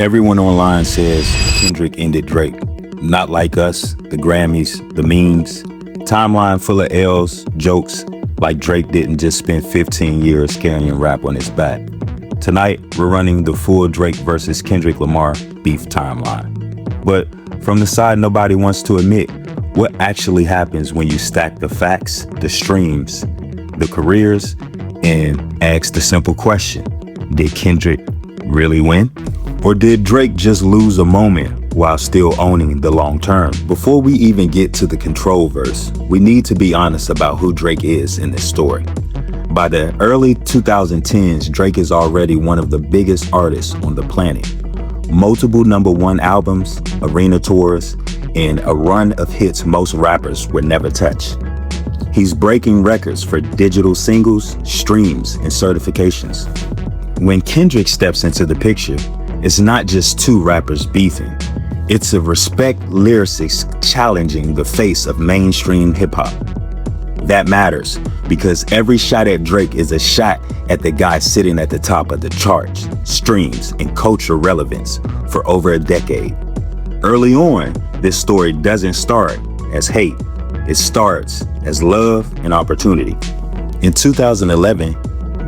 Everyone online says Kendrick ended Drake. Not like us, the Grammys, the memes, timeline full of L's, jokes, like Drake didn't just spend 15 years carrying rap on his back. Tonight, we're running the full Drake versus Kendrick Lamar beef timeline. But from the side nobody wants to admit, what actually happens when you stack the facts, the streams, the careers, and ask the simple question, did Kendrick really win? Or did Drake just lose a moment while still owning the long term? Before we even get to the control verse, we need to be honest about who Drake is in this story. By the early 2010s, Drake is already one of the biggest artists on the planet. Multiple #1 albums, arena tours, and a run of hits most rappers would never touch. He's breaking records for digital singles, streams, and certifications. When Kendrick steps into the picture, it's not just two rappers beefing. It's a respect lyricist challenging the face of mainstream hip-hop. That matters because every shot at Drake is a shot at the guy sitting at the top of the charts, streams, and culture relevance for over a decade. Early on, this story doesn't start as hate. It starts as love and opportunity. In 2011,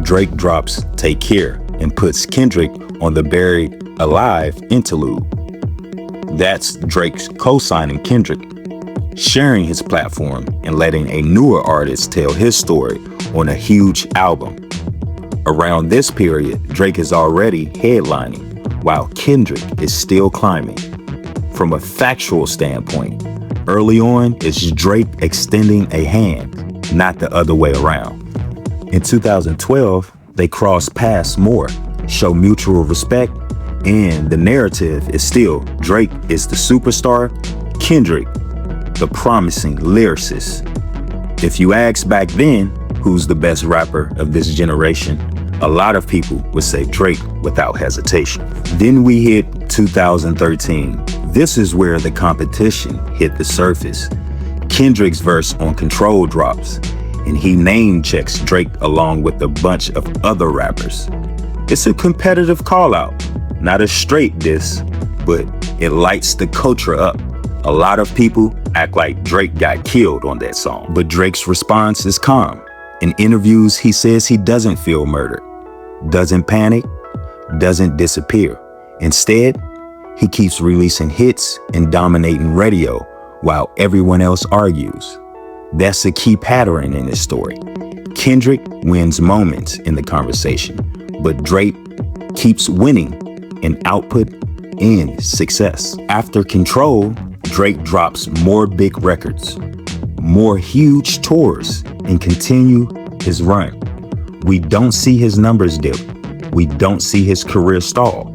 Drake drops Take Care and puts Kendrick on the Buried Alive interlude. That's Drake's co-signing Kendrick, sharing his platform and letting a newer artist tell his story on a huge album. Around this period, Drake is already headlining, while Kendrick is still climbing. From a factual standpoint, early on, it's Drake extending a hand, not the other way around. In 2012, they cross paths more, show mutual respect, and the narrative is still Drake is the superstar, Kendrick the promising lyricist. If you ask back then, who's the best rapper of this generation, a lot of people would say Drake without hesitation. Then we hit 2013. This is where the competition hit the surface. Kendrick's verse on Control drops, and he name checks Drake along with a bunch of other rappers. It's a competitive call out, not a straight diss, but it lights the culture up. A lot of people act like Drake got killed on that song, but Drake's response is calm. In interviews, he says he doesn't feel murdered, doesn't panic, doesn't disappear. Instead, he keeps releasing hits and dominating radio while everyone else argues. That's a key pattern in this story. Kendrick wins moments in the conversation, but Drake keeps winning in output and success. After Control, Drake drops more big records, more huge tours, and continue his run. We don't see his numbers dip. We don't see his career stall.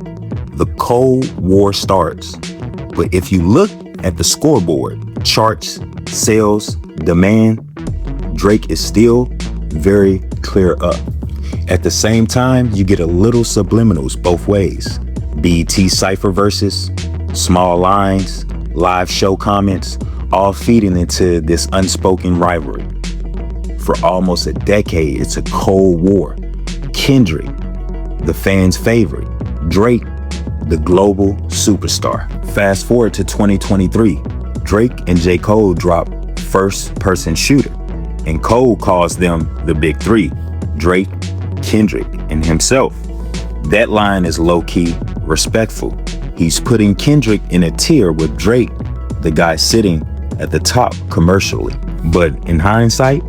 The Cold War starts. But if you look at the scoreboard, charts, sales, demand, Drake is still very clear up. At the same time, you get a little subliminals both ways. BET Cypher verses, small lines, live show comments, all feeding into this unspoken rivalry. For almost a decade, it's a cold war. Kendrick, the fans' favorite. Drake, the global superstar. Fast forward to 2023, Drake and J. Cole drop First Person Shooter, and Cole calls them the Big Three, Drake, Kendrick, and himself. That line is low-key respectful. He's putting Kendrick in a tier with Drake, the guy sitting at the top commercially. But in hindsight,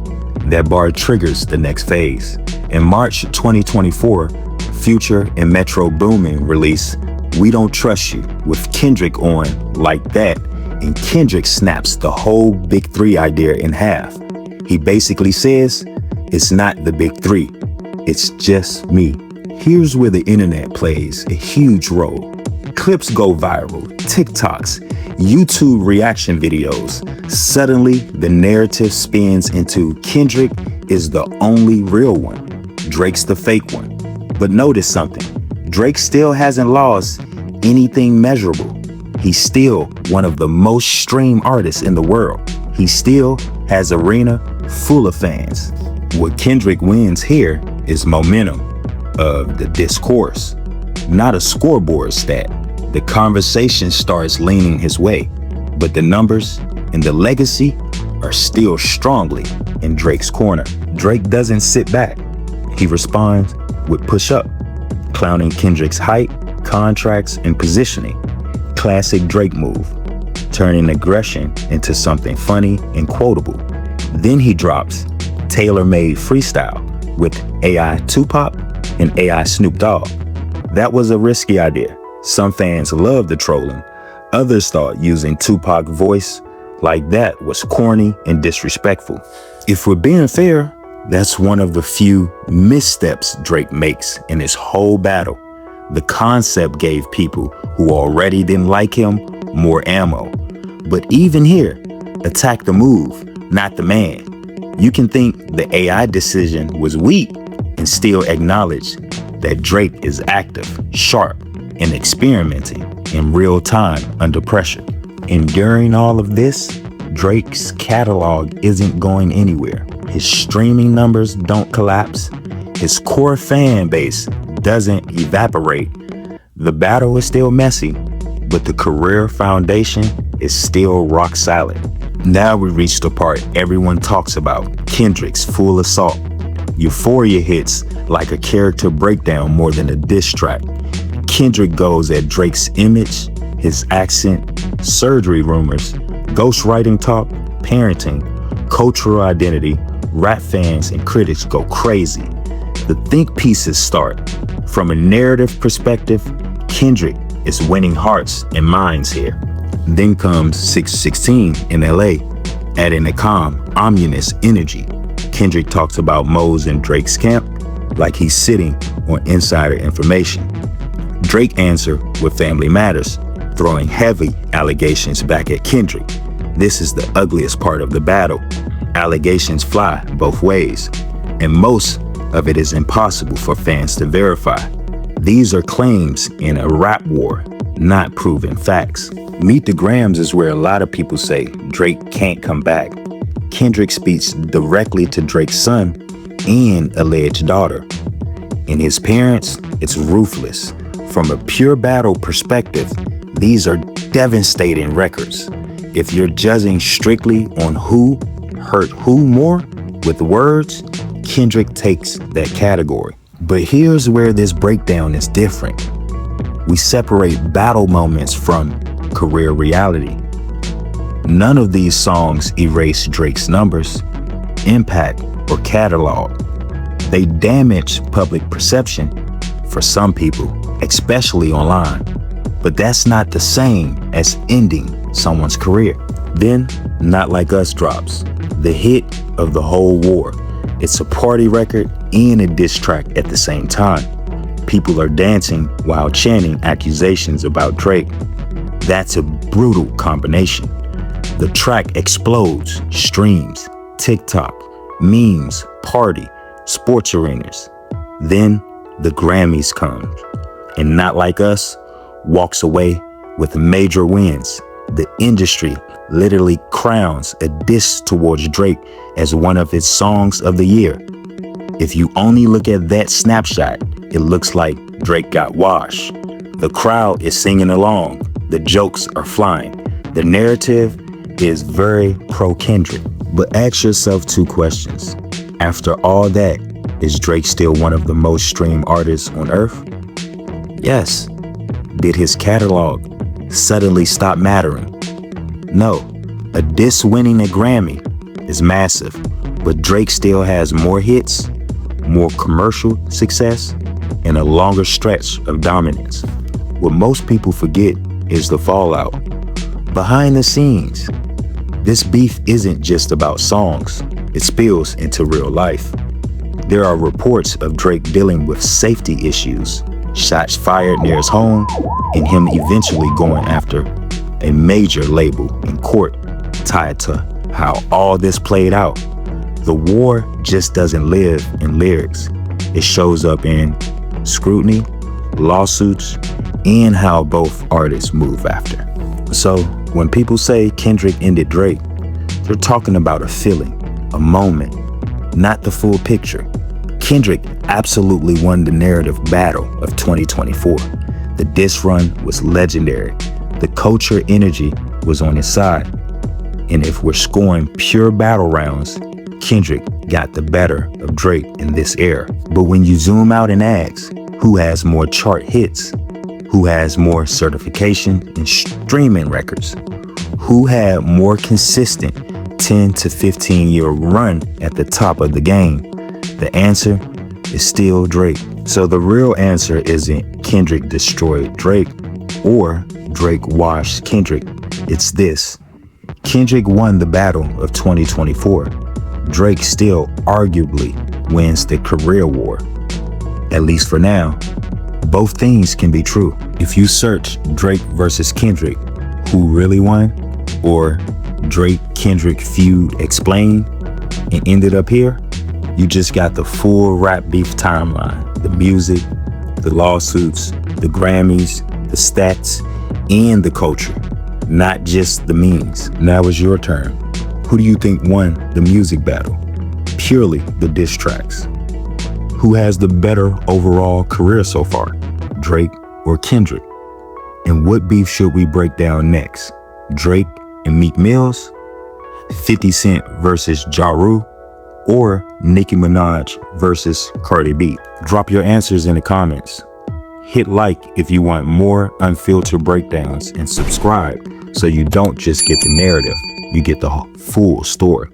that bar triggers the next phase. In March 2024, Future and Metro Boomin release We Don't Trust You with Kendrick on Like That, and Kendrick snaps the whole Big Three idea in half. He basically says, it's not the Big Three, it's just me. Here's where the internet plays a huge role. Clips go viral, TikToks, YouTube reaction videos. Suddenly, the narrative spins into Kendrick is the only real one. Drake's the fake one. But notice something. Drake still hasn't lost anything measurable. He's still one of the most streamed artists in the world. He still has arena full of fans. What Kendrick wins here is momentum of the discourse, not a scoreboard stat. the conversation starts leaning his way, but the numbers and the legacy are still strongly in Drake's corner. Drake doesn't sit back. He responds with Push Up, clowning Kendrick's height, contracts, and positioning. Classic Drake move, turning aggression into something funny and quotable. Then he drops tailor-made freestyle with AI Tupac and AI Snoop Dogg. That was a risky idea. Some fans loved the trolling. Others thought using Tupac's voice like that was corny and disrespectful. If we're being fair, that's one of the few missteps Drake makes in his whole battle. The concept gave people who already didn't like him more ammo. But even here, attack the move, not the man. You can think the AI decision was weak and still acknowledge that Drake is active, sharp, and experimenting in real time under pressure. And during all of this, Drake's catalog isn't going anywhere. His streaming numbers don't collapse. His core fan base doesn't evaporate. The battle is still messy, but the career foundation is still rock solid. Now we reach the part everyone talks about, Kendrick's full assault. Euphoria hits like a character breakdown more than a diss track. Kendrick goes at Drake's image, his accent, surgery rumors, ghostwriting talk, parenting, cultural identity. Rap fans and critics go crazy. The think pieces start. From a narrative perspective, Kendrick is winning hearts and minds here. Then comes 616 in LA, adding a calm, ominous energy. Kendrick talks about Mose and Drake's camp like he's sitting on insider information. Drake answered with Family Matters, throwing heavy allegations back at Kendrick. This is the ugliest part of the battle. Allegations fly both ways, and most of it is impossible for fans to verify. These are claims in a rap war, not proven facts. Meet the Grams is where a lot of people say Drake can't come back. Kendrick speaks directly to Drake's son and alleged daughter. In his parents, it's ruthless. From a pure battle perspective, these are devastating records. If you're judging strictly on who hurt who more with words, Kendrick takes that category. But here's where this breakdown is different. We separate battle moments from career reality. None of these songs erase Drake's numbers, impact, or catalog. They damage public perception for some people, especially online. But that's not the same as ending someone's career. Then, Not Like Us drops, the hit of the whole war. It's a party record and a diss track at the same time. People are dancing while chanting accusations about Drake. That's a brutal combination. The track explodes, streams, TikTok, memes, party, sports arenas. Then the Grammys comes, and Not Like Us walks away with major wins. The industry literally crowns a diss towards Drake as one of its songs of the year. If you only look at that snapshot, it looks like Drake got washed. The crowd is singing along. The jokes are flying. The narrative is very pro-Kendrick. But ask yourself two questions. After all that, is Drake still one of the most streamed artists on earth? Yes. Did his catalog suddenly stop mattering? No. A diss winning a Grammy is massive, but Drake still has more hits, more commercial success, and a longer stretch of dominance. What most people forget is the fallout. Behind the scenes, this beef isn't just about songs, it spills into real life. There are reports of Drake dealing with safety issues, shots fired near his home, and him eventually going after a major label in court tied to how all this played out. The war just doesn't live in lyrics. It shows up in scrutiny, lawsuits, and how both artists move after. So when people say Kendrick ended Drake, they're talking about a feeling, a moment, not the full picture. Kendrick absolutely won the narrative battle of 2024. The diss run was legendary. The culture energy was on his side. And if we're scoring pure battle rounds, Kendrick got the better of Drake in this era. But when you zoom out and ask, who has more chart hits? Who has more certification and streaming records? Who had more consistent 10 to 15 year run at the top of the game? The answer is still Drake. So the real answer isn't Kendrick destroyed Drake or Drake washed Kendrick. It's this. Kendrick won the battle of 2024. Drake still arguably wins the career war. At least for now. Both things can be true. If you search Drake versus Kendrick, who really won? Or Drake-Kendrick feud explained and ended up here, you just got the full rap beef timeline. The music, the lawsuits, the Grammys, the stats, and the culture. Not just the memes. Now it's your turn. Who do you think won the music battle? Purely the diss tracks. Who has the better overall career so far? Drake or Kendrick? And what beef should we break down next? Drake and Meek Mills? 50 Cent versus Ja Rule? Or Nicki Minaj versus Cardi B? Drop your answers in the comments. Hit like if you want more unfiltered breakdowns and subscribe so you don't just get the narrative, you get the full story.